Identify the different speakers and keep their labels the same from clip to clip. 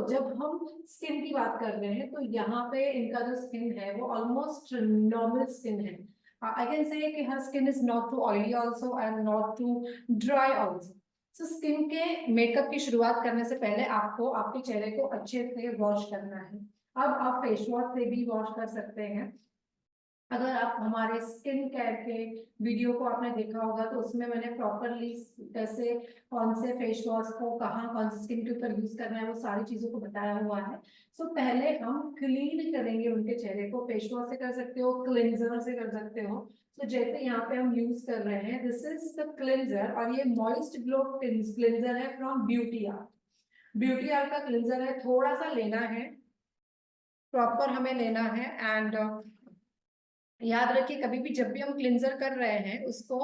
Speaker 1: जब हम स्किन की बात कर रहे हैं तो यहाँ पे इनका जो स्किन है वो ऑलमोस्ट नॉर्मल स्किन है। आई कैन से कि her skin is not too oily also and not too dry also. So skin के मेकअप की शुरुआत करने से पहले आपको आपके चेहरे को अच्छे से वॉश करना है। अब आप फेस वॉश से भी वॉश कर सकते हैं। अगर आप हमारे स्किन केयर के वीडियो को आपने देखा होगा तो उसमें मैंने प्रॉपरली कैसे कौन से फेस वॉश को कहाँ कौन से स्किन के ऊपर यूज करना है वो सारी चीजों को बताया हुआ है। सो पहले हम क्लीन करेंगे उनके चेहरे को। फेस वॉश से कर सकते हो, क्लिनजर से कर सकते हो। तो जैसे यहाँ पे हम यूज कर रहे हैं, दिस इज द क्लिनजर और ये मॉइस्ट ग्लो क्लिनजर है from Beauty art. Beauty art का क्लिनजर है, थोड़ा सा लेना है, प्रॉपर हमें लेना है। एंड याद रखिए कभी भी जब भी हम क्लिंजर कर रहे हैं उसको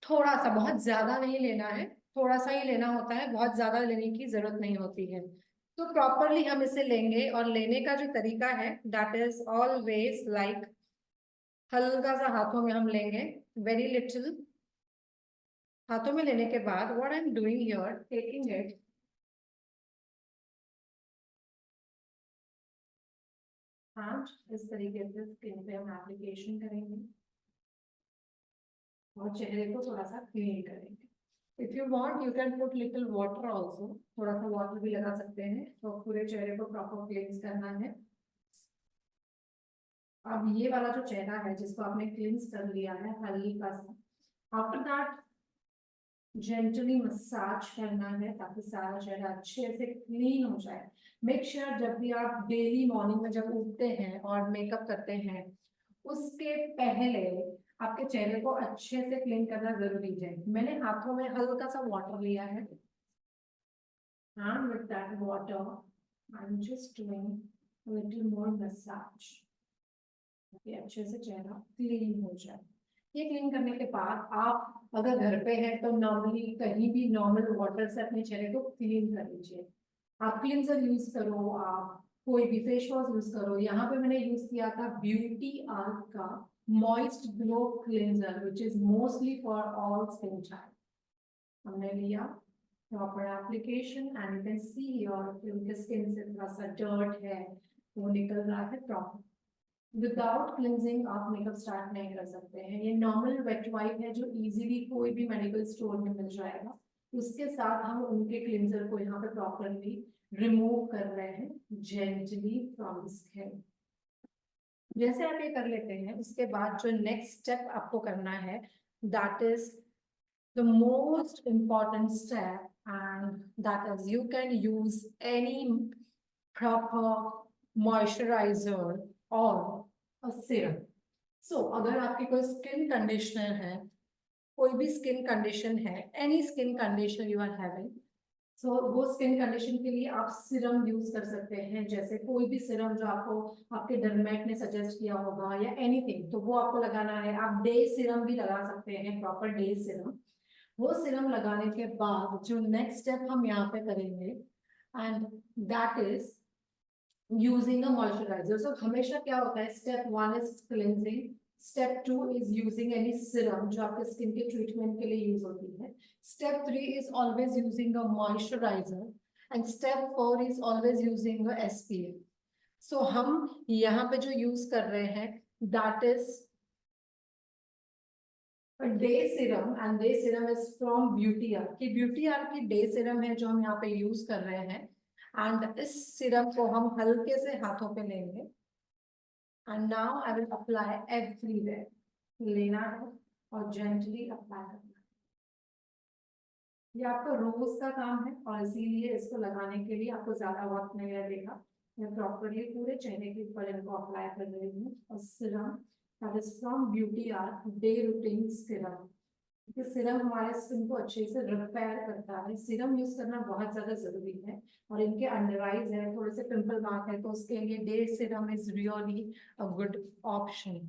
Speaker 1: थोड़ा सा, बहुत ज्यादा नहीं लेना है, थोड़ा सा ही लेना होता है, बहुत ज्यादा लेने की जरूरत नहीं होती है। तो प्रॉपरली हम इसे लेंगे और लेने का जो तरीका है दैट इज ऑलवेज लाइक हल्का सा हाथों में हम लेंगे, वेरी लिटिल। हाथों में लेने के बाद what I am doing here, taking it, हाँ, इस तरीके से स्किन पे हम एप्लीकेशन करेंगे और चेहरे को थोड़ा सा क्लीन करेंगे। If you want you can put little water also, थोड़ा सा वाटर भी लगा सकते हैं तो पूरे चेहरे को प्रॉपर क्लींस करना है। अब ये वाला जो चेहरा है जिसको आपने क्लींस कर लिया है हल्का सा, आफ्टर दैट जेंटली मसाज करना है ताकि सारा चेहरा अच्छे से क्लीन हो जाए। मेक श्योर जब भी आप डेली मॉर्निंग में जब उठते हैं और मेकअप करते हैं उसके पहले आपके चेहरे को अच्छे से क्लीन करना जरूरी है। मैंने हाथों में हल्का सा वाटर लिया है, and with that water I'm just doing a little more massage ताकि अच्छे से चेहरा क्लीन हो जाए। ये क्लीन करने के बाद आप अगर घर पे हैं तो नॉर्मली कहीं भी नॉर्मल वाटर से अपने चेहरे को क्लीन कर लीजिए। आप क्लींजर यूज करो, आप कोई भी फेस वॉश यूज करो। यहाँ पे मैंने यूज किया था ब्यूटी आर्ट का moist glow cleanser which is mostly for all skin type. हमने लिया proper application and you can see your उनके स्किन से थोड़ा सा डर्ट है वो निकल रहा है प्रॉपर। विदाउट क्लिनजिंग आप मेकअप स्टार्ट नहीं कर सकते हैं। ये नॉर्मल वेट वाइप है जो इजीली कोई भी मेडिकल स्टोर में मिल जाएगा। उसके साथ हम उनके क्लिनजर को यहाँ पे प्रॉपरली रिमूव कर रहे हैं जेंटली फ्रॉम स्किन। जैसे आप ये कर लेते हैं उसके बाद जो नेक्स्ट स्टेप आपको करना है that is the most important step, and that is you can use any proper moisturizer or a serum. So अगर आपकी कोई स्किन कंडीशनर है, कोई भी स्किन कंडीशन है, any skin condition you are having, so वो स्किन कंडीशन के लिए आप सिरम यूज कर सकते हैं। जैसे कोई भी सिरम जो आपको आपके डर्मेट ने सजेस्ट किया होगा या एनीथिंग, तो वो आपको लगाना है। आप डे सिरम भी लगा सकते हैं, प्रॉपर डे सिरम। वो सिरम लगाने के बाद जो नेक्स्ट स्टेप हम यहाँ पे करेंगे and that is using a moisturiser. So हमेशा क्या होता है, step 1 is cleansing, step 2 is using any serum जो आपके स्किन के ट्रीटमेंट के लिए यूज होती है, step 3 is always using a moisturiser and step 4 is always using a SPF. So हम यहाँ पे जो यूज कर रहे हैं that is day serum and day serum is from Beauty Art की। ब्यूटी आर्ट की डे सिरम है जो हम यहाँ पे यूज कर रहे हैं। एंड इस सिरम को हम हल्के से हाथों पे लेंगे and now I will apply everywhere. लेना है और जेंटली अप्लाई करना है। ये आपका रोज का काम है और इसीलिए इसको लगाने के लिए आपको ज्यादा वक्त नहीं लगेगा। मैं प्रॉपरली पूरे चेहरे के ऊपर इनको अप्लाई कर रही हूँ। और Siram that is from Beauty art day routine Siram. Siram हमारे स्किन को अच्छे से रिपेयर करता है। सिरम यूज करना बहुत ज्यादा जरूरी है। और इनके अंडर आईज है, थोड़े से पिंपल मार्क है, तो उसके लिए day serum is really a good option.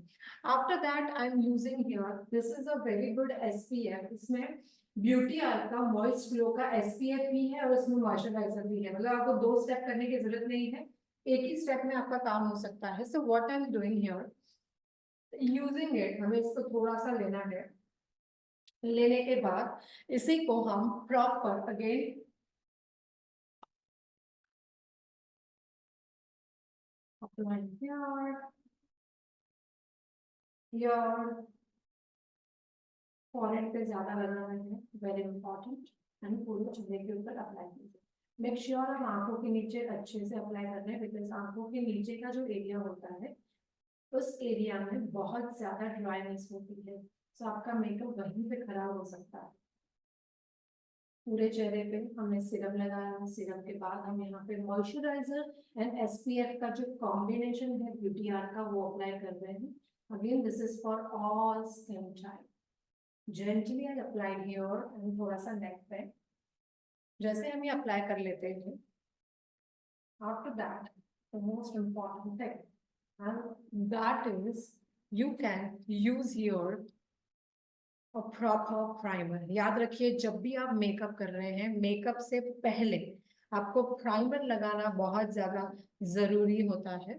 Speaker 1: After that I am using here, this is a very good SPF. इसमें ब्यूटी आर्ट का मॉइस्ट ग्लो का एसपीएफ भी है और इसमें मॉइस्चराइजर भी है। मतलब आपको 2 स्टेप करने की जरूरत नहीं है, एक ही स्टेप में आपका काम हो सकता है। सो what I am doing here, using it, हमें इसको थोड़ा सा लेना है। लेने के बाद इसी को हम proper again apply here, your forehead पे ज्यादा लगाना है, वेरी इंपॉर्टेंट, एंड पूरे चेहरे के ऊपर अप्लाई कीजिए। मेक श्योर आप आंखों के नीचे अच्छे से अप्लाई कर रहे हैं, बिकॉज आंखों के नीचे का जो एरिया होता है उस एरिया में बहुत ज्यादा ड्राइनेस होती है, तो आपका मेकअप वहीं पे खराब हो सकता है। पूरे चेहरे पे हमने सिरम लगाया, सिरम के बाद हम यहाँ पे मॉइस्चराइजर एंड एसपीएफ का जो कॉम्बिनेशन है ब्यूटी आर का वो अप्लाई कर रहे हैं। Again this is for all skin type. Gently I apply here and थोड़ा सा नेक पे। जैसे हम ये अप्लाई कर लेते हैं, after that the most important thing and that is you can use here और प्रॉपर प्राइमर। याद रखिए जब भी आप मेकअप कर रहे हैं, मेकअप से पहले आपको प्राइमर लगाना बहुत ज्यादा जरूरी होता है।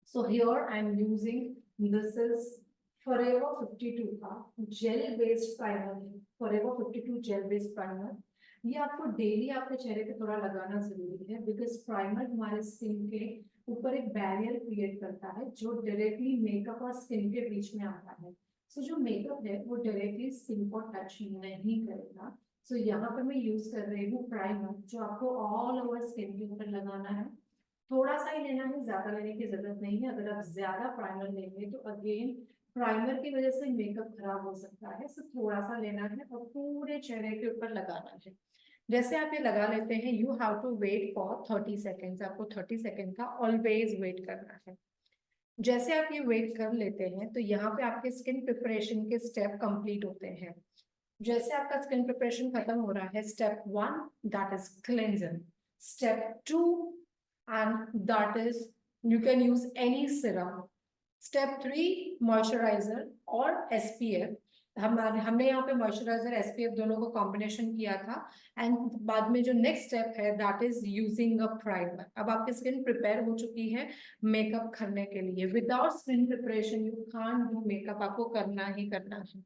Speaker 1: So here I am using this is forever 52 का जेल बेस्ड प्राइमर है, फॉरएवर 52 जेल बेस्ड प्राइमर। ये आपको डेली आपके चेहरे पे थोड़ा लगाना जरूरी है, बिकॉज प्राइमर हमारे स्किन के ऊपर एक बैरियर क्रिएट करता है जो डायरेक्टली मेकअप और स्किन के बीच में आता है। सो जो मेकअप है वो डायरेक्टली स्किन को टच नहीं करेगा। सो यहाँ पे मैं यूज कर रही हूँ प्राइमर, जो आपको ऑल ओवर स्किन के ऊपर लगाना है। थोड़ा सा ही लेना है, ज्यादा लेने की जरूरत नहीं है। अगर आप ज्यादा प्राइमर लेंगे तो अगेन प्राइमर की वजह से मेकअप खराब हो सकता है। सो थोड़ा सा लेना है और पूरे चेहरे के ऊपर लगाना है। जैसे आप ये लगा लेते हैं, you have to wait for 30 seconds. आपको 30 सेकेंड का ऑलवेज वेट करना है। जैसे आप ये वेट कर लेते हैं तो यहाँ पे आपके स्किन प्रिपरेशन के स्टेप कंप्लीट होते हैं। जैसे आपका स्किन प्रिपरेशन खत्म हो रहा है, step 1 that is cleanser, step 2 and that is you can use any serum, step 3 moisturizer और SPF। हमने यहाँ पे मॉइस्चराइजर SPF दोनों को कॉम्बिनेशन किया था। एंड बाद में जो नेक्स्ट स्टेप है that is using a primer. अब आपकी स्किन प्रिपेयर हो चुकी है मेकअप करने के लिए। Without skin preparation you can't do makeup, आपको करना ही करना है।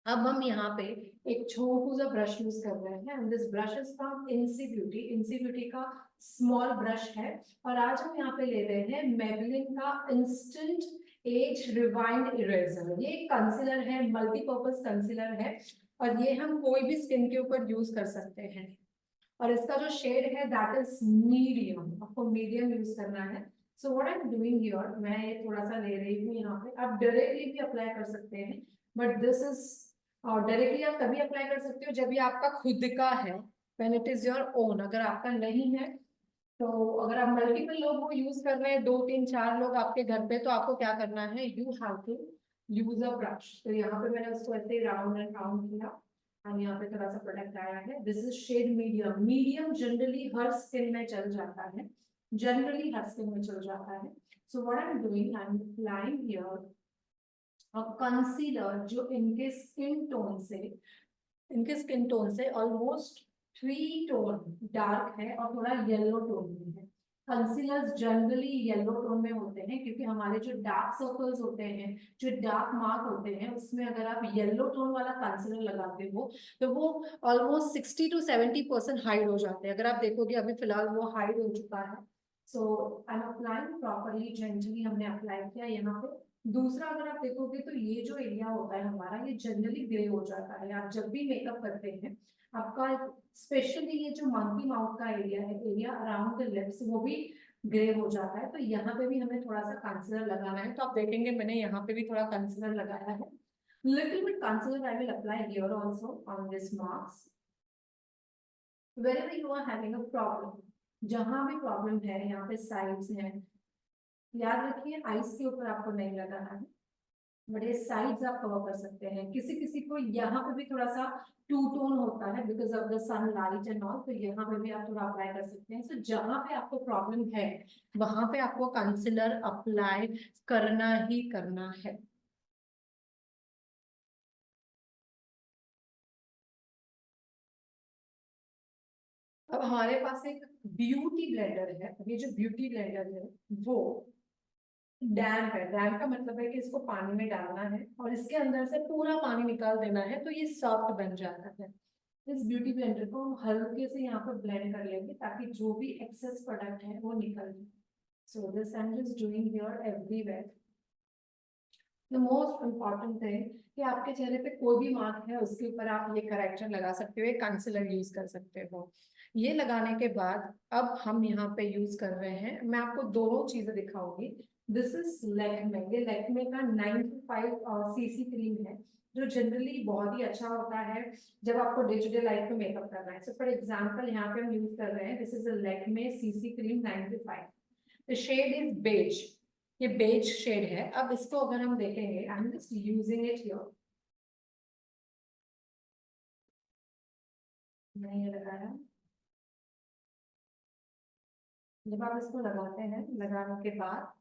Speaker 1: अब हम यहाँ पे एक छोटू सा ब्रश यूज कर रहे हैं, and this brush is from Insy Beauty. Insy Beauty का स्मॉल ब्रश है, और आज हम यहाँ पे ले रहे हैं मेबलिन का इंस्टेंट एज रिवाइंड इरेजर। ये कंसीलर है, मल्टीपर्पज कंसीलर है, और ये हम कोई भी स्किन के ऊपर यूज कर सकते हैं। और इसका जो शेड है दैट इज मीडियम, आपको मीडियम यूज करना है। सो what I am doing here, मैं ये थोड़ा सा ले रही हूँ यहाँ पे। आप डायरेक्टली भी अप्लाई कर सकते हैं, बट दिस इज डायरेक्टली आप तभी अप्लाई कर सकते हो जब ये आपका खुद का है, when it is your own. अगर आपका नहीं है तो अगर आप मल्टीपल लोग वो यूज कर रहे हैं, 2 3 4 लोग आपके घर पे, तो आपको क्या करना है, you have to use a brush. तो यहाँ पे मैंने उसको ऐसे राउंड एंड राउंड किया, और यहाँ पे थोड़ा सा प्रोडक्ट आया है। This is shade medium. Medium generally हर स्किन में चल जाता है, जनरली हर स्किन में चल जाता है। सो what I am doing, I am applying here concealer जो इनके स्किन टोन से ऑलमोस्ट 3 टोन डार्क है और थोड़ा येलो टोन में है। कंसीलर्स जनरली येलो टोन में होते हैं, क्योंकि हमारे जो डार्क सर्कल्स होते हैं, जो डार्क मार्क होते हैं, उसमें अगर आप येलो टोन वाला कंसीलर लगाते हो तो वो ऑलमोस्ट 60 to 70% हाइड हो जाते हैं। अगर आप देखोगे अभी फिलहाल वो हाइड हो चुका है। So I am applying properly, gently हमने अप्लाई किया यहाँ पे। दूसरा अगर आप देखोगे तो ये जो एरिया होता है हमारा, ये जनरली ग्रे हो जाता है। आप जब भी मेकअप करते हैं, आपका स्पेशली ये जो मंकी माउथ का एरिया है, एरिया अराउंड द लिप्स, वो भी ग्रे हो जाता है। तो यहाँ पे भी हमें थोड़ा सा कंसीलर लगाना है। तो आप देखेंगे मैंने यहाँ पे भी थोड़ा कंसीलर लगाया है। Little bit concealer I will apply here also on this marks. wherever you are having a problem, जहां भी प्रॉब्लम है, यहाँ पे साइड्स हैं, याद रखिए आईज के ऊपर आपको नहीं लगाना है, बड़े साइड्स आप कवर कर सकते हैं। किसी किसी को यहाँ पे भी थोड़ा सा टू टोन होता है because of the sunlight and all, तो यहाँ पे भी आप थोड़ा अप्लाई कर सकते हैं। सो जहां पे आपको प्रॉब्लम है वहां पे आपको कंसीलर अप्लाई करना ही करना है। अब हमारे पास एक ब्यूटी ब्लेंडर है। ये जो ब्यूटी ब्लेंडर है वो डैम्प है। डैम्प का मतलब है कि इसको पानी में डालना है और इसके अंदर से पूरा पानी निकाल देना है, तो ये सॉफ्ट बन जाता है। इस ब्यूटी ब्लेंडर को हम हल्के से यहाँ पर ब्लेंड कर लेंगे ताकि जो भी एक्सेस प्रोडक्ट है वो निकल जाए। So this I'm just doing here everywhere. The most important thing कि आपके चेहरे पे कोई भी मार्क है उसके ऊपर आप ये करेक्टर लगा सकते हो, कंसीलर यूज कर सकते हो। ये लगाने के बाद अब हम यहाँ पे यूज कर रहे हैं, मैं आपको दोनों चीजें दिखाऊंगी। दिस इज लैक्मे, ये लैक्मे का 95 सीसी क्रीम है जो जनरली बहुत ही अच्छा होता है जब आपको डे टू डे लाइफ में मेकअप करना है। सो फॉर एग्जाम्पल यहाँ पे हम यूज कर रहे हैं, this is a Lakme CC cream 95। The shade is beige, ये बेज शेड है। अब इसको अगर हम देखेंगे, I am just using it here, मैंने ये लगाया। जब आप इसको लगाते हैं, लगाने के बाद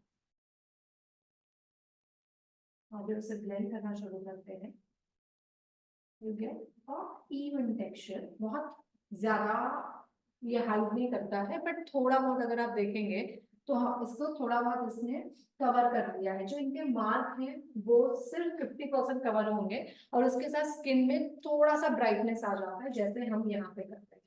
Speaker 1: आप जब उसे ब्लेंड करना शुरू करते हैं, you get a even texture. बहुत ज्यादा ये हाइड नहीं करता है, बट थोड़ा बहुत अगर आप देखेंगे तो हाँ, इसको थोड़ा बहुत इसने कवर कर दिया है। जो इनके मार्क हैं वो सिर्फ 50% कवर होंगे और उसके साथ स्किन में थोड़ा सा ब्राइटनेस आ जाता है, जैसे हम यहाँ पे करते हैं।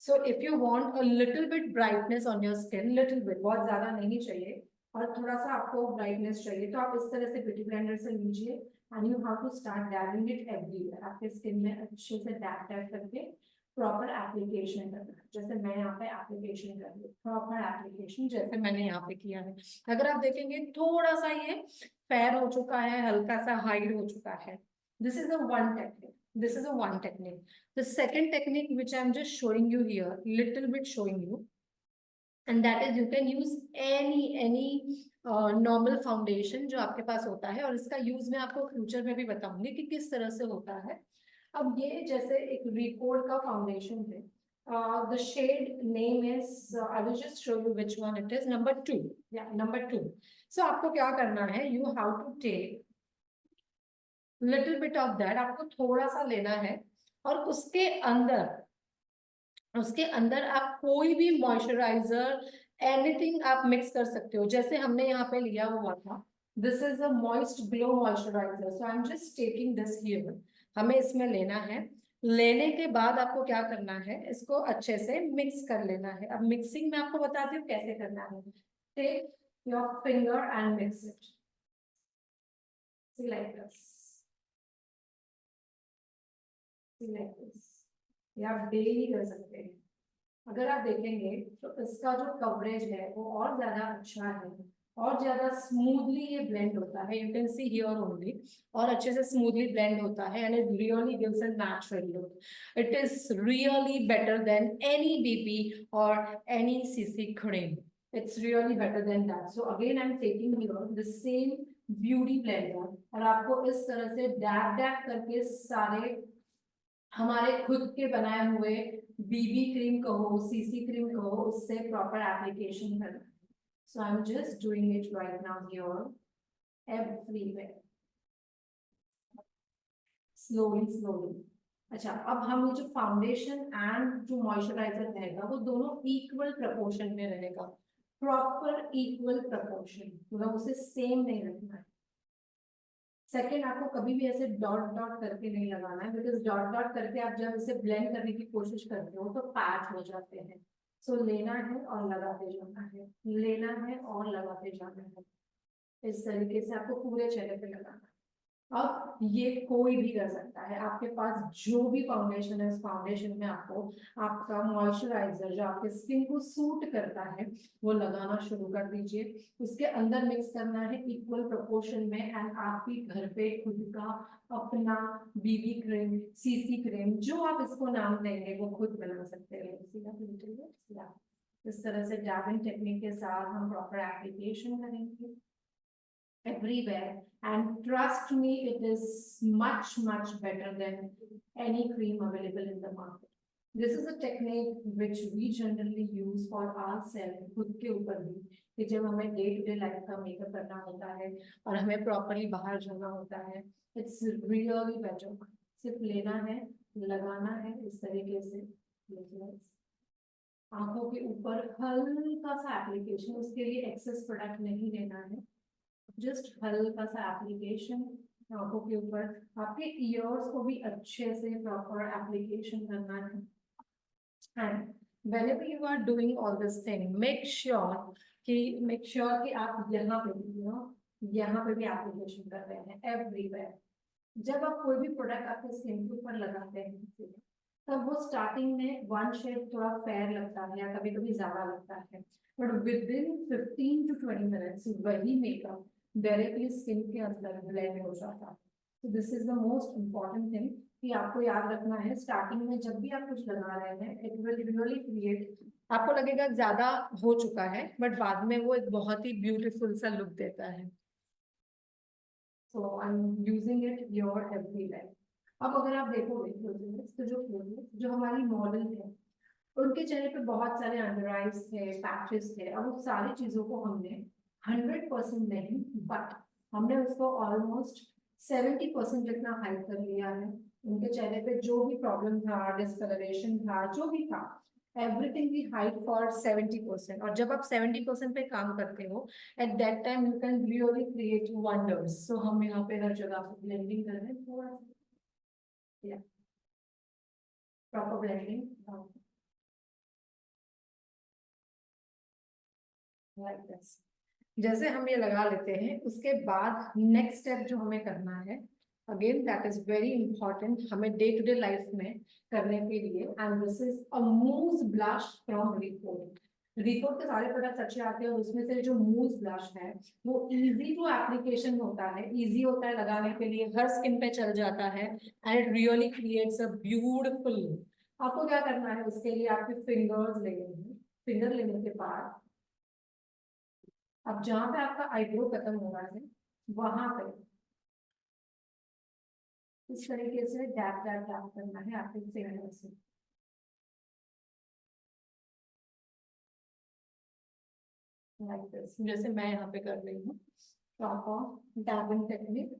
Speaker 1: So if you want a little bit brightness on your skin, little bit, बहुत ज्यादा नहीं चाहिए, और थोड़ा सा आपको ब्राइटनेस चाहिए, तो आप इस तरह से ब्यूटी ब्लेंडर से लीजिए and you have to start dabbing it everywhere. आपके स्किन में अच्छे से डैब डैब करके प्रॉपर एप्लीकेशन करना है, जैसे मैं यहाँ पे एप्लीकेशन कर रही हूँ, प्रॉपर एप्लीकेशन जैसे मैंने यहाँ पे किया है। अगर आप देखेंगे थोड़ा सा ये फेयर हो चुका है, हल्का सा हाइड हो चुका है। This is a one technique, this is a one technique. The second technique which I'm just showing you here, little bit showing you, and that is you can use any normal foundation जो आपके पास होता है, और इसका use मैं आपको future में भी बताऊंगी कि किस तरह से होता है। अब ये जैसे एक रिकोड का फाउंडेशन है, the shade name is I will just show you which one it is, number 2, yeah, number 2. So आपको क्या करना है, you have to take little bit of that, आपको थोड़ा सा लेना है और उसके अंदर आप कोई भी मॉइस्चराइजर एनीथिंग आप मिक्स कर सकते हो, जैसे हमने यहाँ पे लिया हुआ था। This is a moist glow moisturiser, so I am just taking this here. हमें इसमें लेना है, लेने के बाद आपको क्या करना है, इसको अच्छे से मिक्स कर लेना है। अब मिक्सिंग में आपको बताती हूँ कैसे करना है। Take your finger and mix it, see like this, see like this. ये आप डेली कर सकते हैं। अगर आप देखेंगे तो इसका जो कवरेज है वो और ज्यादा अच्छा है, और ज्यादा स्मूथली ये ब्लेंड होता है, you can see here only, और अच्छे से स्मूथली ब्लेंड होता है and it really gives a natural look. It is really better than any BB और any CC cream, it's really better than that. So again I'm taking here the same beauty blender और आपको इस तरह से dab dab करके सारे हमारे खुद के बनाए हुए बीबी क्रीम कहो, सीसी क्रीम कहो, उससे प्रॉपर एप्लीकेशन करना है। So I am just doing it right now here everywhere, slowly slowly. अच्छा, अब हम ये जो फाउंडेशन एंड जो मॉइस्चराइजर रहेगा वो दोनों इक्वल प्रपोर्शन में रहेगा, प्रॉपर इक्वल प्रपोर्शन, मतलब उसे सेम नहीं रखना है। सेकेंड, आपको कभी भी ऐसे डॉट डॉट करके नहीं लगाना है, बिकॉज डॉट डॉट करके आप जब इसे ब्लेंड करने की कोशिश करते हो तो पैच हो जाते हैं। सो लेना है और लगाते जाना है, लेना है और लगाते जाना है, इस तरीके से आपको पूरे चेहरे पे लगाना है। अब ये कोई भी कर सकता है, आपके पास जो भी फाउंडेशन है उस फाउंडेशन में आपको आपका मॉइस्चराइजर जो आपके स्किन को सूट करता है वो लगाना शुरू कर दीजिए। उसके अंदर मिक्स करना है इक्वल प्रोपोर्शन में, एंड आप भी घर पे खुद का अपना बीबी क्रीम, सीसी क्रीम, जो आप इसको नाम देंगे वो खुद बना सकते हैं। इस तरह से डैबिंग टेक्निक के साथ हम प्रॉपर एप्लीकेशन करेंगे everywhere, and trust me, it is much better than any cream available in the market. This is a technique which we generally use for ourselves, खुद के ऊपर भी, कि जब हमें डे टू डे लाइफ का makeup करना होता है और हमें प्रॉपरली बाहर जाना होता है, इट्स रियली बेटर। सिर्फ लेना है, लगाना है इस तरीके से, आंखों के ऊपर हल्का सा एप्लीकेशन, उसके लिए एक्सेस प्रोडक्ट नहीं लेना है, जस्ट हल्का सा एप्लीकेशन आंखों के ऊपर। आपके ईयर्स को भी अच्छे से प्रॉपर एप्लीकेशन करना है। And whenever you are doing all this thing, make sure कि मेक श्योर कि आप यहाँ पे भी यहाँ पे भी एप्लीकेशन कर रहे हैं एवरीवेयर। जब आप कोई भी प्रोडक्ट आपके स्किन के ऊपर लगाते हैं तब वो स्टार्टिंग में वन शेड थोड़ा फेयर लगता है या कभी कभी ज्यादा लगता है, but with in 15 to 20 minutes वही मेकअप डायरेक्टली स्किन के अंदर ब्लेंड हो जाता है। तो this is the most important thing कि आपको याद रखना है स्टार्टिंग में जब भी आप कुछ लगा रहे हैं, इट विल रियली क्रिएट, आपको लगेगा ज्यादा हो चुका है बट बाद में वो एक बहुत ही ब्यूटीफुल सा लुक देता है। So I am using it your every life. अब अगर आप देखोगे तो जो हमारी मॉडल है उनके चेहरे पे बहुत सारे अंडर आइज थे, पैचेस थे, अब उस सारी चीजों को हमने 100% नहीं बट हमने उसको ऑलमोस्ट 70% जितना हाइड कर लिया है। उनके चेहरे पे जो भी प्रॉब्लम था, डिस्कलरेशन था, जो भी था, एवरीथिंग वी हाइड फॉर 70%। और जब आप 70% पे काम करते हो at that time you can really create wonders. So हम यहाँ पे हर जगह पे ब्लेंडिंग कर रहे हैं थोड़ा सा, प्रॉपर ब्लेंडिंग लाइक दिस। जैसे हम ये लगा लेते हैं उसके बाद नेक्स्ट स्टेप जो हमें करना है, again that is very important हमें डे टू डे लाइफ में करने के लिए, एंड दिस इज अ मूज ब्लश फ्रॉम रिपोर्ट। रिपोर्ट के सारे प्रोडक्ट्स अच्छे आते हैं और उसमें से जो मूज ब्लश है वो इजी टू एप्लीकेशन होता है, इजी होता है लगाने के लिए, हर स्किन पे चल जाता है and it really creates a beautiful look. आपको क्या करना है, उसके लिए आपके फिंगर्स लेने हैं। फिंगर लेने के बाद अब जहां पे आपका आईब्रो खत्म हो रहा है वहां पे इस तरीके से डैप डैप डैप करना है आपके फिंगर से। लाइक दिस, जैसे मैं यहाँ पे कर रही हूँ proper डैबिंग technique.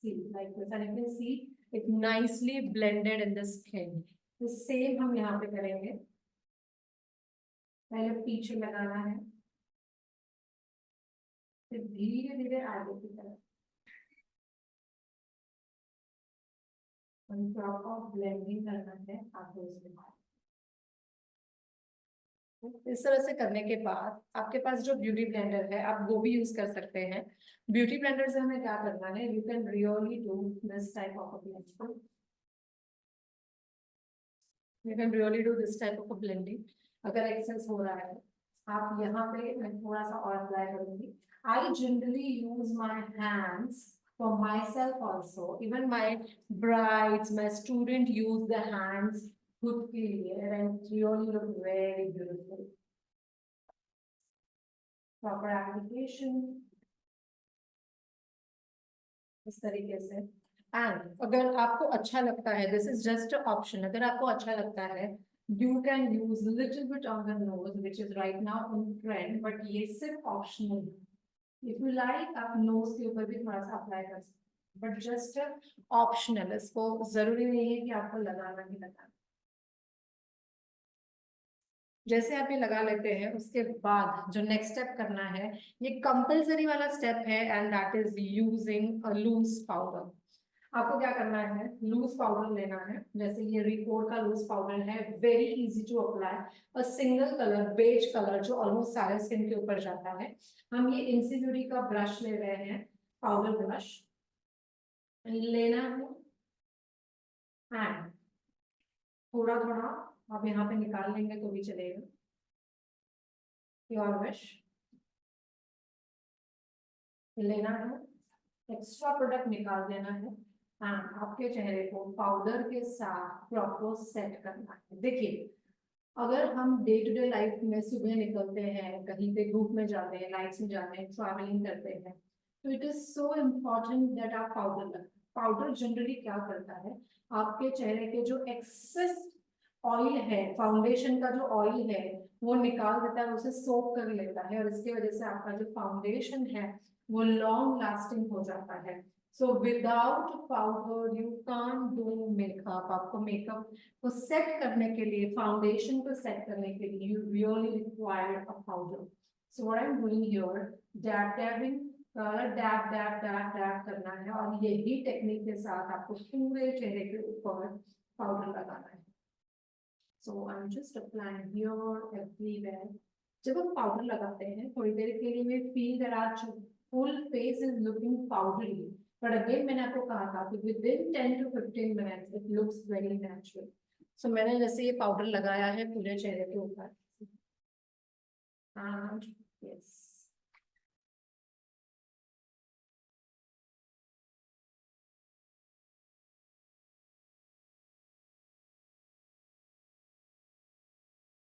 Speaker 1: See, like this, and you can see it nicely blended in the skin. The same हम यहाँ पे करेंगे। पहले पीछे लगाना है, फिर धीरे धीरे आगे की तरफ प्रॉपर ब्लेंडिंग करना है आगे से। इस तरह से करने के बाद आपके पास जो ब्यूटी ब्लेंडर है आप वो भी यूज कर सकते हैं। ब्यूटी ब्लेंडर से हमें क्या करना है, you can really do this type of a blending, you can really do this type of a blending. अगर एक्सेस हो रहा है आप यहाँ पे, मैं थोड़ा सा और अप्लाई करूंगी। I generally use my hands for myself also, even my brides, my student use the hands खुद के लिए and really look very beautiful. Proper application इस तरीके से। एंड अगर आपको अच्छा लगता है, दिस इज जस्ट ऑप्शन, अगर आपको अच्छा लगता है you can use little bit on the nose which is right now in trend, but ये सिर्फ ऑप्शनल है। इफ यू लाइक आप नोज के ऊपर भी थोड़ा सा अप्लाई कर सकते हैं बट जस्ट ऑप्शनल, इसको जरूरी नहीं है कि आपको लगाना ही लगाना। जैसे आप ये लगा लेते हैं उसके बाद जो नेक्स्ट स्टेप करना है ये कंपलसरी वाला स्टेप है and that is using a loose powder. आपको क्या करना है, लूज पाउडर लेना है, जैसे ये रिकोर का लूज पाउडर है, very easy to apply, a single colour beige colour जो ऑलमोस्ट सारे स्किन के ऊपर जाता है। हम ये इंसिब्यूटी का ब्रश ले रहे हैं, पाउडर ब्रश लेना है एंड थोड़ा थोड़ा आप यहाँ पे निकाल लेंगे तो भी चलेगा, योर विश। लेना है, एक्स्ट्रा प्रोडक्ट निकाल देना है एंड आपके चेहरे को पाउडर के साथ प्रॉपर सेट करना है। देखिए अगर हम डे टू डे लाइफ में सुबह निकलते हैं, कहीं पे धूप में जाते हैं, लाइट्स में जाते हैं, ट्रैवलिंग करते हैं, तो it is so important that आप पाउडर लगाएं। पाउडर जनरली क्या करता है, आपके चेहरे के जो एक्सेस ऑयल है, फाउंडेशन का जो ऑयल है वो निकाल देता है, उसे सोक कर लेता है और इसकी वजह से आपका जो फाउंडेशन है वो लॉन्ग लास्टिंग हो जाता है। So without powder you can't do makeup. आपको मेकअप को सेट करने के लिए, फाउंडेशन को सेट करने के लिए you really require a powder. So what I am doing here, dab डैबिंग, dab dab dab dab करना है और यही टेक्निक के साथ आपको पूरे चेहरे के ऊपर पाउडर लगाना है। So I am just applying here everywhere. जब हम पाउडर लगाते हैं थोड़ी देर के लिए we feel that our full face is looking powdery, but again मैंने आपको कहा था कि within 10 to 15 minutes it looks very natural. So मैंने जैसे ये पाउडर लगाया है पूरे चेहरे के ऊपर, एंड यस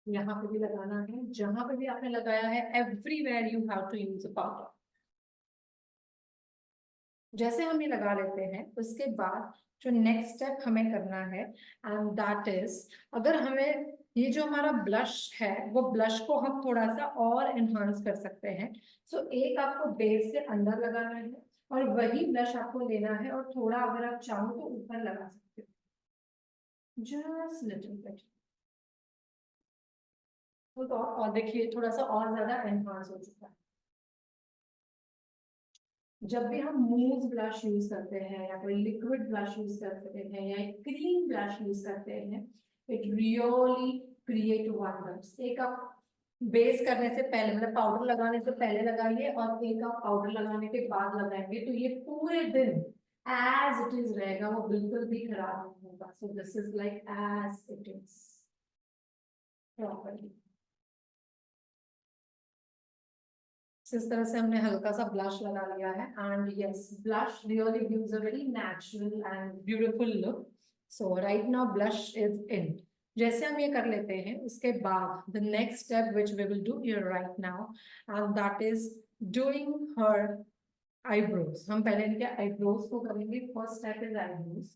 Speaker 1: यहाँ पे भी लगाना है, जहां पे भी आपने लगाया है everywhere you have to use a powder. जैसे हम ये लगा लेते हैं उसके बाद जो नेक्स्ट स्टेप हमें करना है एंड दैट इज, अगर हमें ये जो हमारा ब्लश है वो ब्लश को हम थोड़ा सा और एनहांस कर सकते हैं। सो एक आपको बेस से अंदर लगाना है और वही ब्लश आपको लेना है और थोड़ा अगर आप चाहो तो ऊपर लगा सकते हो, जस्ट लिटिल बिट। तो और देखिए थोड़ा सा और ज्यादा एनहांस हो चुका है। जब भी हम मूव ब्लश यूज करते हैं या कोई लिक्विड ब्लश यूज करते हैं या क्रीम ब्लश यूज करते हैं, इट रियली क्रिएट वंडर्स। एक आप बेस करने से पहले मतलब पाउडर लगाने से पहले लगाइए और एक आप पाउडर लगाने के बाद लगाएंगे तो ये पूरे दिन एज इट इज रहेगा, वो बिल्कुल भी खराब नहीं होगा। So this is like as it is properly. इस तरह से हमने हल्का सा ब्लश लगा लिया है and yes blush really gives a very natural and beautiful look. So right now blush is in. जैसे हम ये कर लेते हैं उसके बाद the next step which we will do here right now and that is doing her eyebrows. हम पहले इनके आईब्रोज को करेंगे। First step is eyebrows.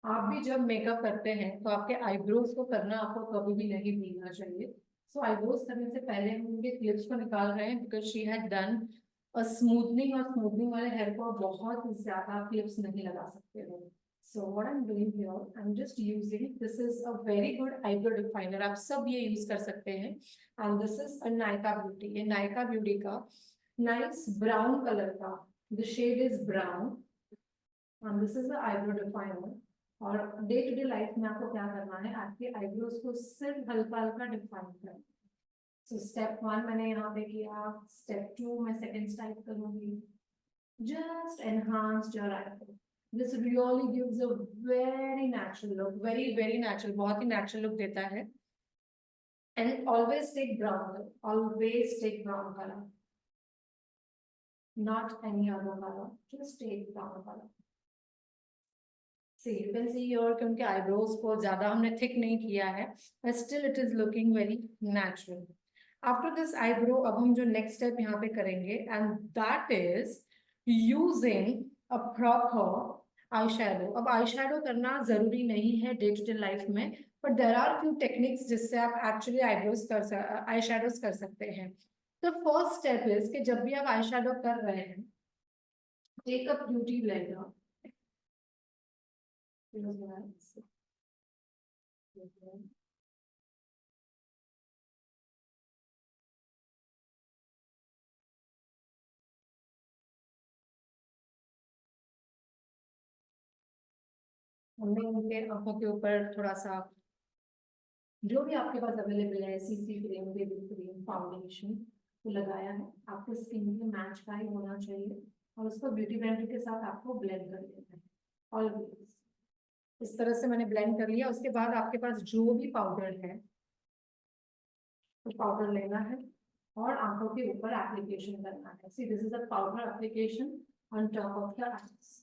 Speaker 1: आप भी जब मेकअप करते हैं तो आपके आईब्रोज को करना आपको कभी भी नहीं भूलना चाहिए। सो आईब्रोज करने से पहले हम उनके क्लिप्स को निकाल रहे हैं because she had done a smoothening, और स्मूथनिंग वाले हेयर को बहुत ज्यादा क्लिप्स नहीं लगा सकते हो। So what I am doing here, I am just using, this is a very good eyebrow definer, आप सब ये यूज कर सकते हैं। And this is a Nykaa beauty, ये नायका ब्यूटी का नाइस ब्राउन कलर का, the shade is brown and this is the eyebrow definer. और डे टू डे लाइफ में आपको क्या करना है, आपके आईब्रोज को सिर्फ हल्का हल्का डिफाइन करना। सो स्टेप 1 मैंने यहाँ पे किया, स्टेप 2 मैं सेकंड स्टाइप करूंगी। Just enhance your eyebrow. This really gives a very natural look, very very natural, बहुत ही नेचुरल लुक देता है। And always take brown colour, always take brown colour, not any other color, just take brown color. See, you can see here कि उनके eyebrows को ज्यादा हमने thick नहीं किया है, but still it is looking very natural. After this eyebrow, अब हम जो next step यहाँ पे करेंगे, and that is using a proper eyeshadow. अब eyeshadow करना जरूरी नहीं है day to day life में, but there are few techniques जिससे आप actually eyeshadows कर सकते हैं. The first step is कि जब भी आप eyeshadow कर रहे हैं, take a beauty blender. हमने उनके आंखों के ऊपर थोड़ा सा जो भी आपके पास अवेलेबल है, CC cream, baby cream, foundation को लगाया है। आपको स्किन के मैच का ही होना चाहिए और उसको ब्यूटी ब्लेंडर के साथ आपको ब्लेंड कर लेना है ऑलवेज। इस तरह से मैंने ब्लेंड कर लिया। उसके बाद आपके पास जो भी पाउडर है तो पाउडर लेना है और आंखों के ऊपर एप्लीकेशन करना है। See this is a powder application on top of the eyes.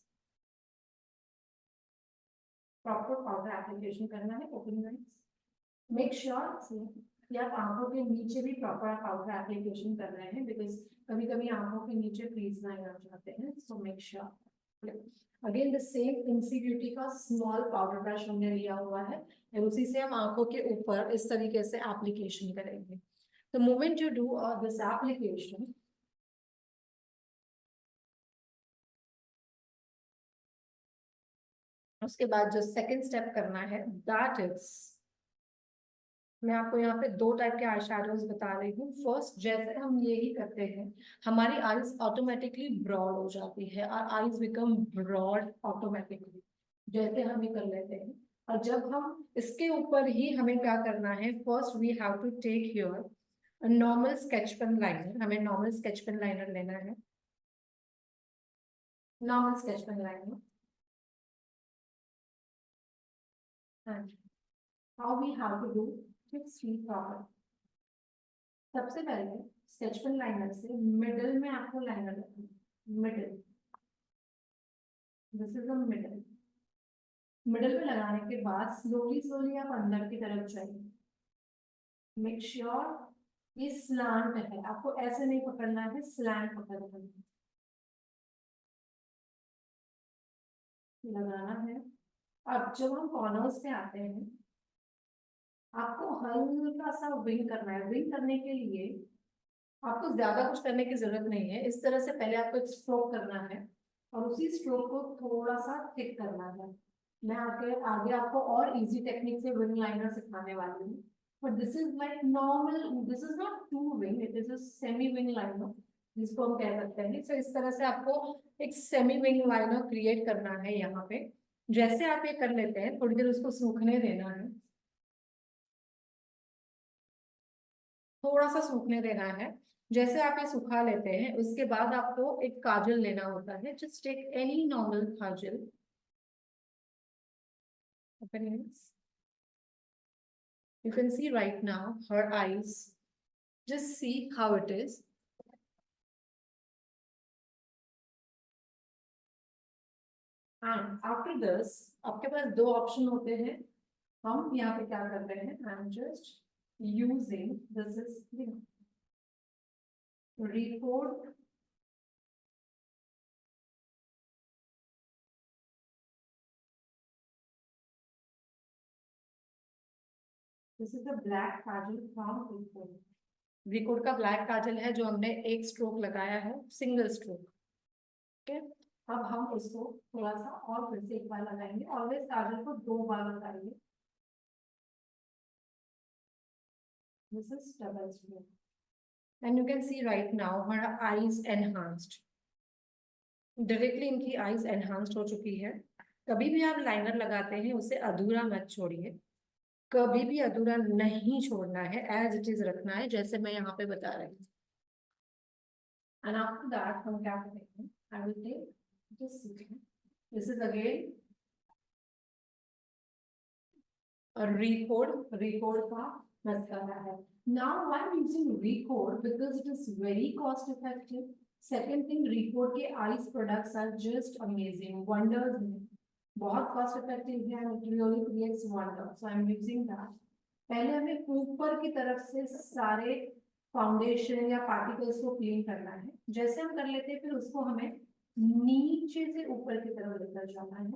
Speaker 1: Proper powder application करना है ओपन आईज। मेक श्योर कि आप आंखों के नीचे भी प्रॉपर पाउडर एप्लीकेशन कर रहे हैं बिकॉज कभी कभी आंखों के नीचे फ्रीज लाइन आ जाते हैं। So make sure. Again the same Insy Beauty का स्मॉल पाउडर ब्रश हमने लिया हुआ है और उसी से हम आंखों के ऊपर इस तरीके से एप्लीकेशन करेंगे। The moment you do this application, उसके बाद जो सेकंड स्टेप करना है दैट इज, मैं आपको यहाँ पे दो टाइप के आई शैडोज बता रही हूँ। फर्स्ट, जैसे हम यही करते हैं हमारी आईज ऑटोमेटिकली ब्रॉड हो जाती है और आईज बिकम ब्रॉड ऑटोमेटिकली जैसे हम ये कर लेते हैं। और जब हम इसके ऊपर ही हमें क्या करना है, first we have to take your normal sketch pen liner, हमें नॉर्मल स्केच पेन लाइनर लेना है, normal sketch pen liner. And how we have to do, fix we proper. सबसे पहले स्केच पेन लाइनर से मिडल में आपको liner रखना है, middle, this is the middle. Middle में लगाने के बाद स्लोली स्लोली आप अंदर की तरफ जाइए। मेक श्योर ये स्लांट है, आपको ऐसे नहीं पकड़ना है, स्लैंट पकड़ना है, लगाना है। अब जब हम कॉर्नर्स पे आते हैं, आपको हल्का सा विंग करना है। विंग करने के लिए आपको ज्यादा कुछ करने की जरूरत नहीं है। इस तरह से पहले आपको एक स्ट्रोक करना है और उसी स्ट्रोक को थोड़ा सा थिक करना है। मैं आगे आपको और इजी टेक्निक से विंग लाइनर सिखाने वाली हूँ, but this is like normal, this is not too wing, it is a semi wing liner जिसको हम कह सकते हैं। तो इस तरह से आपको एक सेमी विंग लाइनर क्रिएट करना है यहाँ पे। जैसे आप ये कर लेते हैं, थोड़ी देर उसको सूखने देना है, थोड़ा सा सूखने देना है। जैसे आप ये सुखा लेते हैं, उसके बाद आपको एक काजल लेना होता है। Just take any normal kajal, open yours. You can see right now her eyes. Just see how it is. And after this, आपके पास दो ऑप्शन होते हैं। हम यहाँ पे क्या कर रहे हैं, I'm just using, this is Recode This is the black kajal from Recode. Recode का ब्लैक काजल है जो हमने एक स्ट्रोक लगाया है, सिंगल स्ट्रोक। ठीक है, अब हम इसको थोड़ा सा और फिर से एक बार लगाएंगे। ऑलवेज काजल को दो बार लगाएंगे। This is double stroke. And you can see right now her eyes enhanced. Directly इनकी आईज एनहांस्ड हो चुकी है। कभी भी आप लाइनर लगाते हैं उसे अधूरा मत छोड़िए, कभी भी अधूरा नहीं छोड़ना है, एज इट इज रखना है जैसे मैं यहाँ पे बता रही हूँ। एंड आफ्टर दैट हम क्या करेंगे, I will take this is again Recode का मस्कारा है। Now I'm using Recode because it is very cost effective. Second thing, Recode के eyes products are just amazing, wonders हैं, बहुत cost effective है and it really creates wonder. So I'm using that. पहले हमें ऊपर की तरफ से सारे फाउंडेशन या पार्टिकल्स को क्लीन करना है। जैसे हम कर लेते हैं, फिर उसको हमें नीचे से ऊपर की तरफ लेकर जाना है,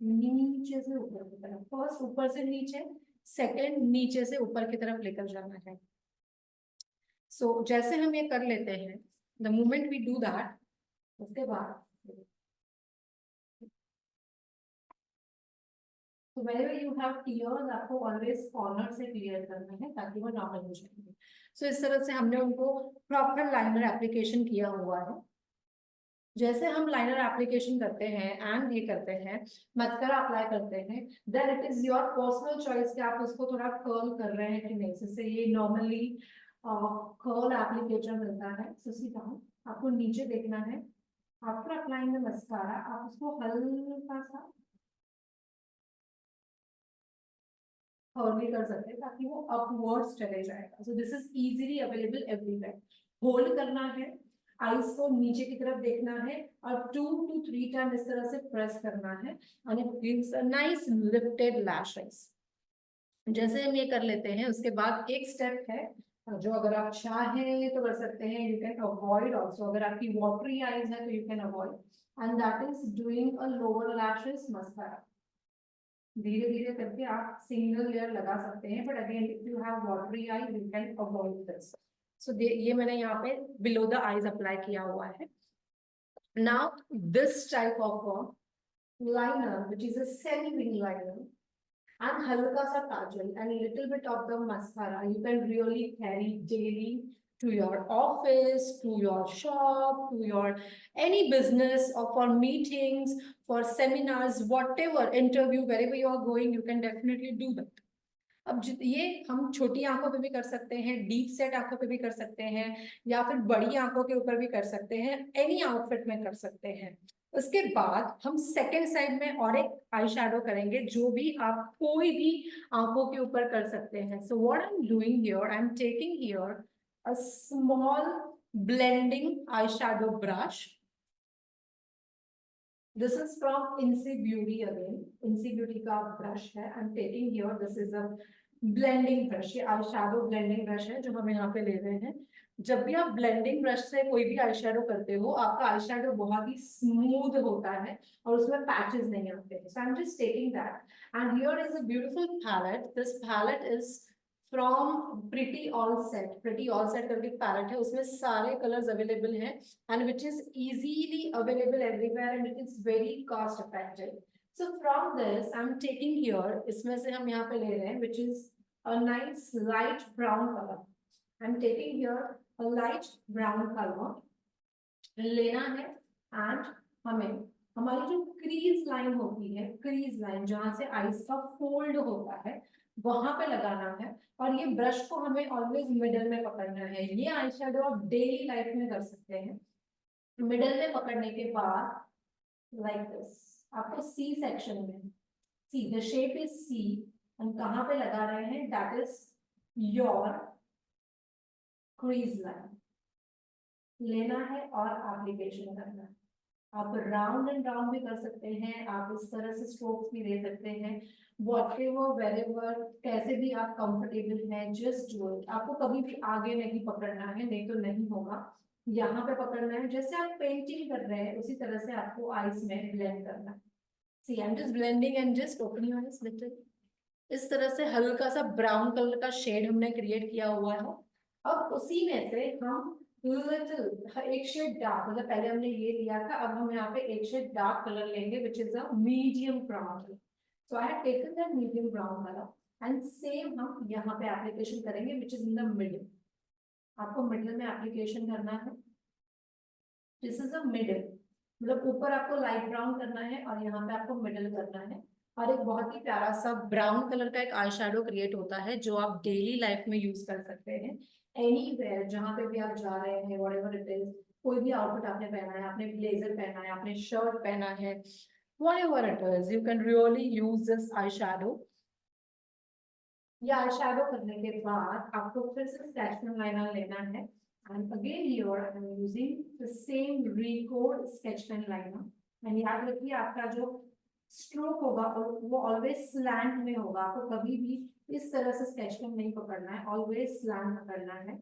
Speaker 1: नीचे से ऊपर की तरफ। फर्स्ट ऊपर से नीचे, सेकंड नीचे से ऊपर की तरफ लेकर जाना है। सो जैसे हम ये कर लेते हैं, the moment we do that, उसके बाद तो whenever you have tears, आपको always कॉर्नर से क्लियर करना है ताकि वो नॉर्मल हो जाए। सो इस तरह से हमने उनको प्रॉपर लाइनर एप्लीकेशन किया हुआ है। जैसे हम लाइनर एप्लीकेशन करते हैं एंड ये करते हैं, मस्करा अप्लाई करते हैं, then it is your personal choice कि आप उसको थोड़ा कर्ल कर रहे हैं कि नहीं। जैसे ये नॉर्मली कर्ल एप्लीकेटर मिलता है, सो सी डाउन, आपको नीचे देखना है। आफ्टर अप्लाइंग द मस्कारा, आप उसको हल्का सा कर्ली कर सकते हैं ताकि वो अपवर्ड्स चले जाएगा। सो this is easily available everywhere. Hold करना है, आईज को नीचे की तरफ देखना है और 2 to 3 टाइम इस तरह से प्रेस करना है and it gives a nice lifted lashes। जैसे हम ये कर लेते हैं, उसके बाद एक स्टेप है जो अगर आप चाहें तो कर सकते हैं, यू कैन अवॉइड ऑल्सो। अगर आपकी वाटरी आईज है तो you can avoid, and that is doing a lower lashes mascara. धीरे धीरे करके आप सिंगल लेयर लगा सकते हैं, but again if you have watery eye you can avoid this. So ये मैंने यहाँ पे बिलो द आईज अप्लाई किया हुआ है। Now this type of liner which is a semi wing liner and हल्का सा काजल and little bit of the mascara you can really carry daily to your office, to your shop, to your any business, or for meetings, for seminars, whatever, interview, wherever you are going, you can definitely do that. अब ये हम छोटी आंखों पे भी कर सकते हैं, डीप सेट आंखों पे भी कर सकते हैं, या फिर बड़ी आंखों के ऊपर भी कर सकते हैं, एनी आउटफिट में कर सकते हैं। उसके बाद हम सेकेंड साइड में और एक आई शैडो करेंगे, जो भी आप कोई भी आंखों के ऊपर कर सकते हैं। सो what I am doing here, I am taking here a small blending eye shadow brush. This is from Inci Beauty again. Inci Beauty का brush है. I'm taking here. This is a blending brush. ये eye shadow blending brush है जो हम यहाँ पे ले रहे हैं. जब भी आप ब्लेंडिंग ब्रश से कोई भी आई शैडो करते हो, आपका आई शैडो बहुत ही स्मूथ होता है और उसमें पैचेस नहीं आते हैं. So I'm just taking that. And here is a beautiful palette. This palette is from Pretty All Set. Pretty All Set करके पैलेट है, उसमें सारे कलर्स अवेलेबल हैं and which is easily available everywhere and it is very cost effective. So from this I'm taking here, इसमें से हम यहाँ पे ले रहे हैं, which is a nice light brown color. I'm taking here a light brown color लेना है and हमें हमारी जो क्रीज लाइन होती है, क्रीज लाइन जहां से आईज का फोल्ड होता है, वहां पे लगाना है. और ये ब्रश को हमें ऑलवेज मिडल में पकड़ना है. ये आई शैडो आप डेली लाइफ में कर सकते हैं. मिडल में पकड़ने के बाद लाइक दिस, आपको सी सेक्शन में, see the shape is C, हम कहाँ पे लगा रहे हैं, that is your crease line लेना है और एप्लीकेशन करना है. आप राउंड एंड राउंड भी कर सकते हैं, आप इस तरह से स्ट्रोक्स भी दे सकते हैं, व्हाटएवर वेरेवर, कैसे भी आप कंफर्टेबल हैं, जस्ट डू इट. आपको कभी भी आगे नहीं पकड़ना है, नहीं तो नहीं होगा. यहाँ पे पकड़ना है, जैसे आप पेंटिंग कर रहे हैं उसी तरह से आपको आईज में ब्लेंड करना है. See I am just blending and just opening your eyes little. इस तरह से हल्का सा ब्राउन कलर का शेड हमने क्रिएट किया हुआ है. अब उसी में से हम लिटिल एक शेड डार्क, मतलब पहले हमने ये लिया था, अब हम यहाँ पे एक शेड डार्क कलर लेंगे which is a medium brown. So I have taken that medium brown colour and same हम यहाँ पे एप्लीकेशन करेंगे which is in the middle. आपको मिडिल में एप्लीकेशन करना है. दिस इज अ मिडिल, मतलब ऊपर आपको लाइट ब्राउन करना है और यहाँ पे आपको मिडिल करना है. और एक बहुत ही प्यारा सा ब्राउन कलर का एक आई शैडो क्रिएट होता है जो आप डेली लाइफ में यूज कर सकते हैं. एनीवेयर जहां पे भी आप जा रहे हैं, व्हाटएवर इट इज, कोई भी आउटफिट आपने पहना है, आपने ब्लेजर पहना है, आपने शर्ट पहना है, whatever it is, you can really use this eye shadow. ये आई शैडो करने के बाद आपको फिर से स्केच पेन लाइनर लेना है. And again here I am using the same Recode sketch pen liner. And याद रखिए आपका जो स्ट्रोक होगा वो ऑलवेज स्लैंट में होगा. आपको कभी भी इस तरह से स्केच पेन नहीं पकड़ना है, ऑलवेज स्लैंट पकड़ना है.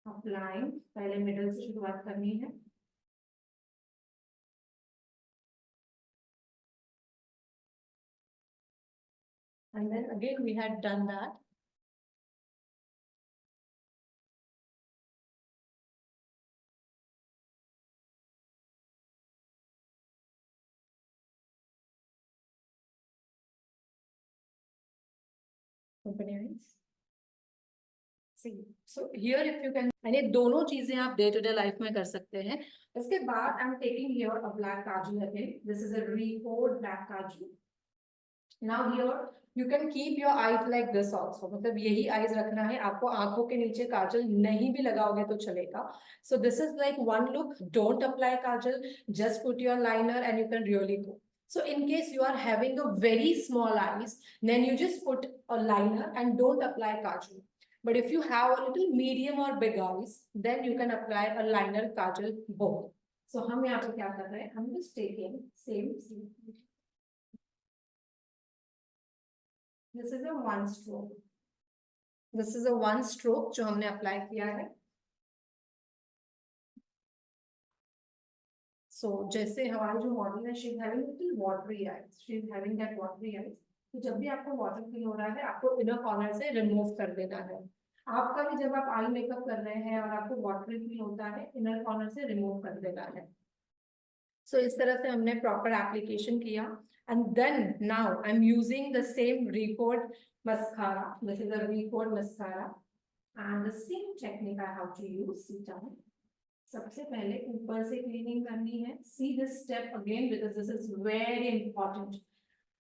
Speaker 1: अप्लाइंग, पहले मिडल से शुरुआत करनी है. And then again we had done that. Open your eyes. See, so here if you can, यानी दोनों चीजें आप डे टू डे लाइफ में कर सकते हैं. इसके बाद I am taking here a black Kajal again. This is a Recode black Kajal. Now here you can keep your eyes like this also, मतलब यही आईज रखना है आपको. आंखों के नीचे काजल नहीं भी लगाओगे तो चलेगा. सो this is like one look. Don't apply Kajal, just put your liner and you can really go. So in case you are having a very small eyes, then you just put a liner and don't apply kajal. But if you have a little medium or big eyes, then you can apply a liner, kajal, both. So हम यहाँ पे क्या कर रहे हैं, हम just taking same. This is a one stroke. This is a one stroke जो हमने apply किया है. So जैसे हमारी जो मॉडल है, she is having little watery eyes. She is having that watery eyes. तो जब भी आपको वाटर फील हो रहा है, आपको इनर कॉर्नर से रिमूव कर देना है. आपका भी जब आप आई मेकअप कर रहे हैं और आपको वाटरी फील होता है, इनर कॉर्नर से रिमूव कर देना है. सो इस तरह से हमने प्रॉपर एप्लीकेशन किया. And then now I am using the same Recode mascara. This is a Recode mascara. and the same technique I have to use. Sit down. सबसे पहले ऊपर से क्लीनिंग करनी है. See this step again because this is very important.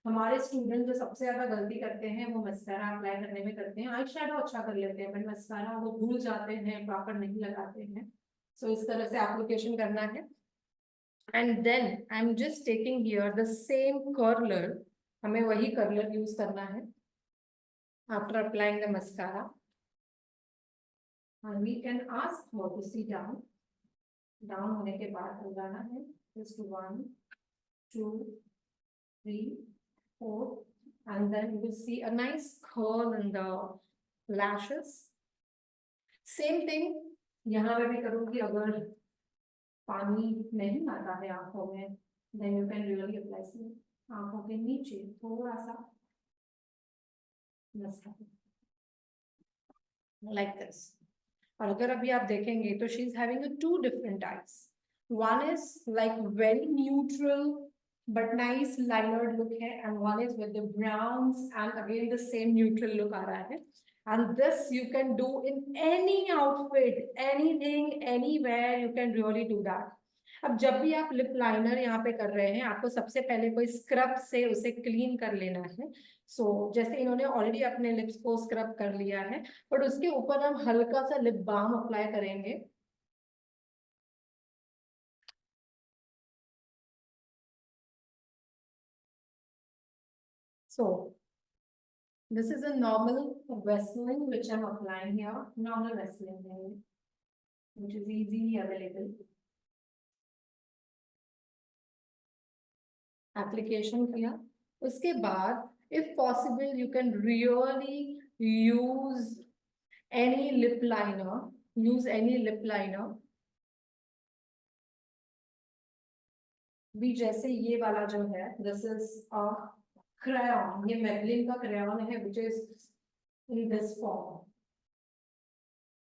Speaker 1: हमारे student जो सबसे ज्यादा गलती करते हैं वो मस्कारा अप्लाई करने में करते हैं. आई शेडो अच्छा कर लेते हैं बट मस्कारा वो भूल जाते हैं, प्रॉपर नहीं लगाते हैं. सो इस तरह से एप्लीकेशन करना है. And then I am just taking here the same curler. हमें वही कर्लर यूज करना है after applying the mascara. and we can ask her to sit down. Down होने के बाद लगाना है. just 1 2 3 4 and then you will see a nice curl in the lashes. same thing यहाँ पे भी करूँगी. अगर पानी नहीं आता है आंखों में then you can really apply some आंखों के नीचे थोड़ा सा मस्कारा like this. और अगर अभी आप देखेंगे तो she is having two different eyes. One is like very neutral but nice linered look है and one is with the browns and again the same neutral look आ रहा है. And this you can do in any outfit, anything, anywhere you can really do that. अब जब भी आप lip liner यहाँ पे कर रहे हैं आपको सबसे पहले कोई स्क्रब से उसे क्लीन कर लेना है. सो जैसे इन्होंने ऑलरेडी अपने लिप्स को स्क्रब कर लिया है बट उसके ऊपर हम हल्का सा लिप बाम अप्लाई करेंगे. So this is a normal Vaseline which I'm applying here. Normal Vaseline which is easily available. Application किया. उसके बाद if possible you can really use any lip liner. Use any lip liner. भी जैसे ये वाला जो है this is a crayon. ये Maybelline का crayon है which is in this form.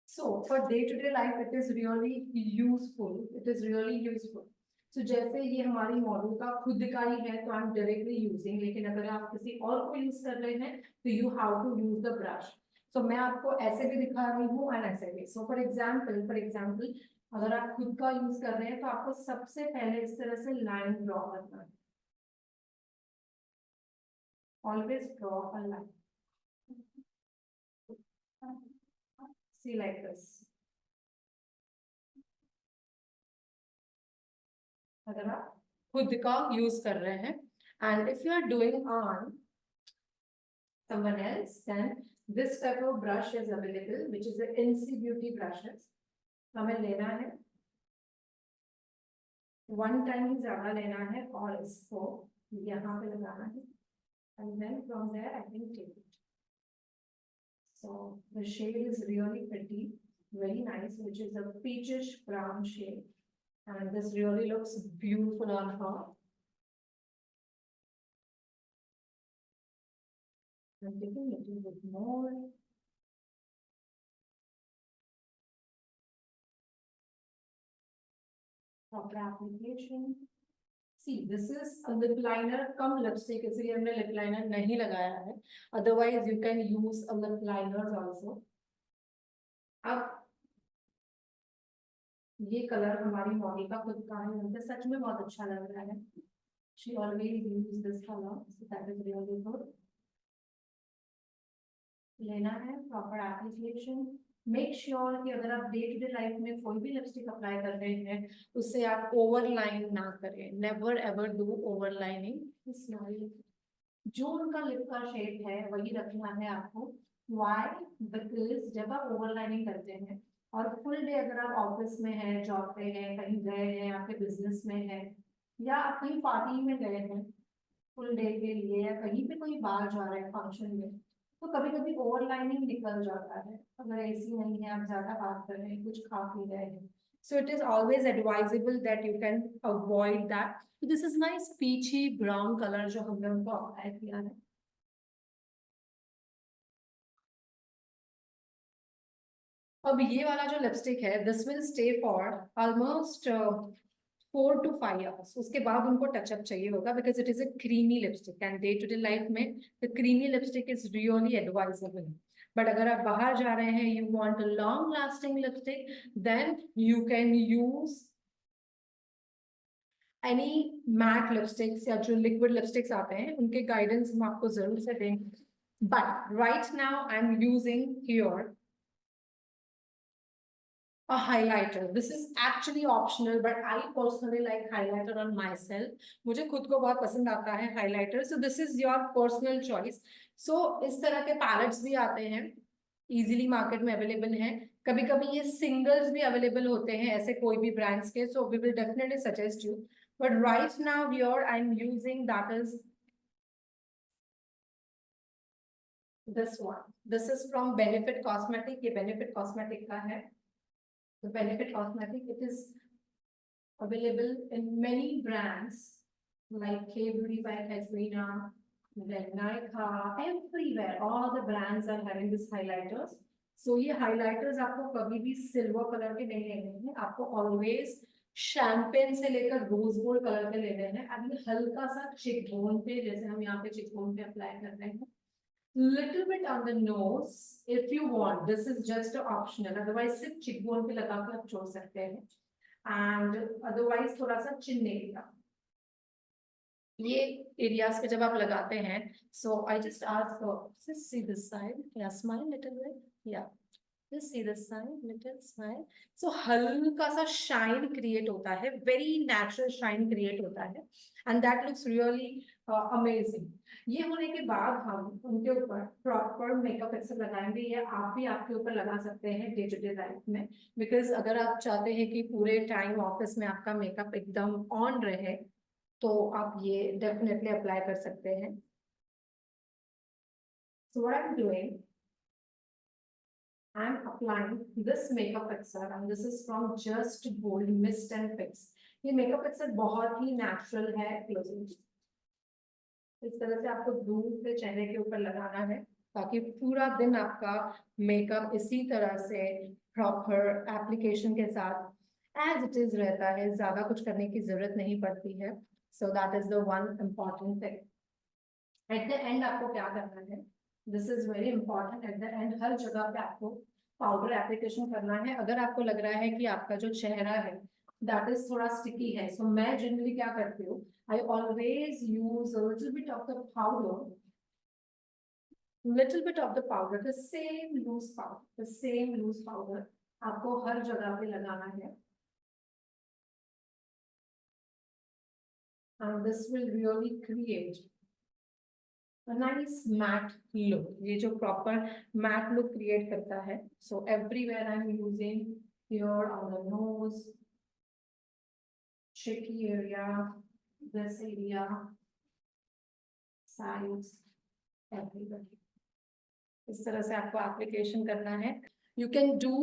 Speaker 1: So for day-to-day life it is really useful. It is really useful. So जैसे ये हमारी मॉडल का खुद का ही है तो आई एम डायरेक्टली यूजिंग. लेकिन अगर आप किसी और को यूज कर रहे हैं तो you have to use the brush. So मैं आपको ऐसे भी दिखा रही हूँ एंड ऐसे भी. सो फॉर एग्जाम्पल अगर आप खुद का यूज कर रहे हैं तो आपको सबसे पहले इस तरह से लाइन ड्रॉ करना है. Always draw a line. See like this. अगर आप खुद का यूज कर रहे हैं and if you are doing on someone else then this type of brush is available which is the NC Beauty brushes. हमें लेना है 1 टाइम ही ज्यादा लेना है और इसको यहाँ पे लगाना है and then from there I can take it. So the shade is really pretty, very nice, which is a peachish brown shade. And this really looks beautiful on her. I'm taking a little bit more. Proper application. See, this is a lip liner come lipstick इसलिए हमने lip liner नहीं लगाया है. Otherwise, you can use a lip liners also. अब ये colour हमारी model का खुद का है. मुझे सच में बहुत अच्छा लग रहा है. She always uses this color, so that is really good. लेना है प्रॉपर एप्लीकेशन. मेक श्योर कि अगर आप डे टू डे लाइफ में कोई भी लिपस्टिक अप्लाई कर रहे हैं उससे आप ओवरलाइन ना करें. Never ever do overlining. जो उनका लिप का शेड है वही रखना है आपको. व्हाई? बिकॉज जब आप ओवरलाइनिंग करते हैं और फुल डे अगर आप ऑफिस में हैं, जॉब पे हैं, कहीं गए हैं, आपके बिजनेस में है या आप कहीं पार्टी में गए हैं फुल डे के लिए या कहीं पे कोई बाहर जा रहे हैं फंक्शन में तो कभी कभी ओवरलाइनिंग निकल जाता है. अगर ऐसी नहीं है, आप ज्यादा बात कर रहे हैं, कुछ खा पी रहे हैं, so it is always advisable that you can avoid that. So this is nice peachy brown color जो हमने उनको अप्लाई किया है. अब ये वाला जो लिपस्टिक है this will stay for almost 4 to 5 hours. उसके बाद उनको टचअप चाहिए होगा because it is a creamy lipstick and day to day life में the creamy lipstick is really advisable. But अगर आप बाहर जा रहे हैं, you want a long lasting lipstick, then you can use any matte lipsticks या जो liquid lipsticks आते हैं, उनके गाइडेंस हम आपको जरूर से देंगे. But right now I am using here a highlighter. This is actually optional, but I personally like highlighter on myself. मुझे खुद को बहुत पसंद आता है highlighter. So this is your personal choice. So इस तरह के palettes भी आते हैं, easily market में available हैं. कभी कभी ये singles भी available होते हैं ऐसे कोई भी brands के. So we will definitely suggest you. But right now here I'm using that is this one. This is from Benefit Cosmetic. ये Benefit Cosmetic का है. The Benefit Cosmetic, it is available in many brands like K Beauty by Katrina, then Nykaa, everywhere. All the brands are having this highlighters. So ये highlighters आपको कभी भी silver color के नहीं लेने हैं, आपको always शैम्पेन से लेकर रोज गोल्ड कलर के लेने हैं. अभी हल्का सा चिकबोन पे, जैसे हम यहाँ पे चिकबोन पे अप्लाई कर रहे हैं, little bit on the nose if you want. This is just optional, otherwise सिर्फ cheekbone पे लगा कर आप छोड़ सकते हैं. And otherwise थोड़ा सा chin area, ये areas पे जब आप लगाते हैं, so I just ask, just see this side, yeah, smile little bit, yeah, just see this side, little smile. So हल्का सा shine create होता है, very natural shine create होता है, and that looks really amazing. ये होने के बाद हम उनके ऊपर प्रॉपर मेकअप एक्सर लगाएंगे. ये आप भी आपके ऊपर लगा सकते हैं डे टू डे लाइफ में, बिकॉज अगर आप चाहते हैं कि पूरे टाइम ऑफिस में आपका मेकअप एकदम ऑन रहे, तो आप ये डेफिनेटली अप्लाई कर सकते हैं. सो what I am doing, I am applying this makeup fixer and this is from Just Gold Mist and Fix. ये मेकअप फिक्सर बहुत ही नेचुरल है. इस तरह से आपको दूर से चेहरे के ऊपर लगाना है ताकि पूरा दिन आपका मेकअप इसी तरह से प्रॉपर एप्लीकेशन के साथ एज इट इज रहता है, ज्यादा कुछ करने की जरूरत नहीं पड़ती है. So that is the one important thing. At the end आपको क्या करना है, this is very important. At the end हर जगह पे आपको पाउडर एप्लीकेशन करना है. अगर आपको लग रहा है कि आपका जो चेहरा है दैट इज थोड़ा स्टिकी है, सो मैं जनरली क्या करती हूँ, I always use a little bit of the powder, the same loose powder, आपको हर जगह पे लगाना है. And this will really create a nice matte look. ये जो proper matte look create करता है. So everywhere I'm using here on the nose, cheeky area, this area, sides, everywhere. इस तरह से आपको एप्लीकेशन करना है. You can do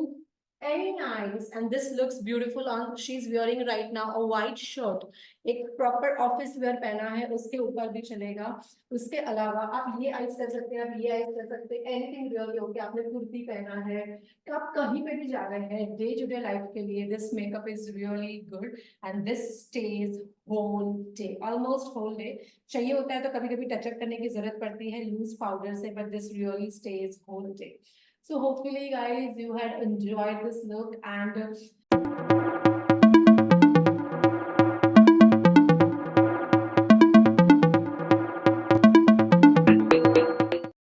Speaker 1: any eyes and this looks beautiful on, she's wearing right now a white shirt. एक proper office wear पहना है, उसके ऊपर भी चलेगा. उसके अलावा आप ये eyes कर सकते हैं, आप ये eyes कर सकते हैं, anything really okay. आपने कुर्ती पहना है, तो आप कहीं पे भी जा रहे हैं डे टू डे लाइफ के लिए, this makeup is really good and this stays whole day, almost whole day. चाहिए होता है तो कभी कभी टच अप करने की जरूरत पड़ती है लूज पाउडर से, but this really stays whole day. So hopefully guys you had enjoyed this look and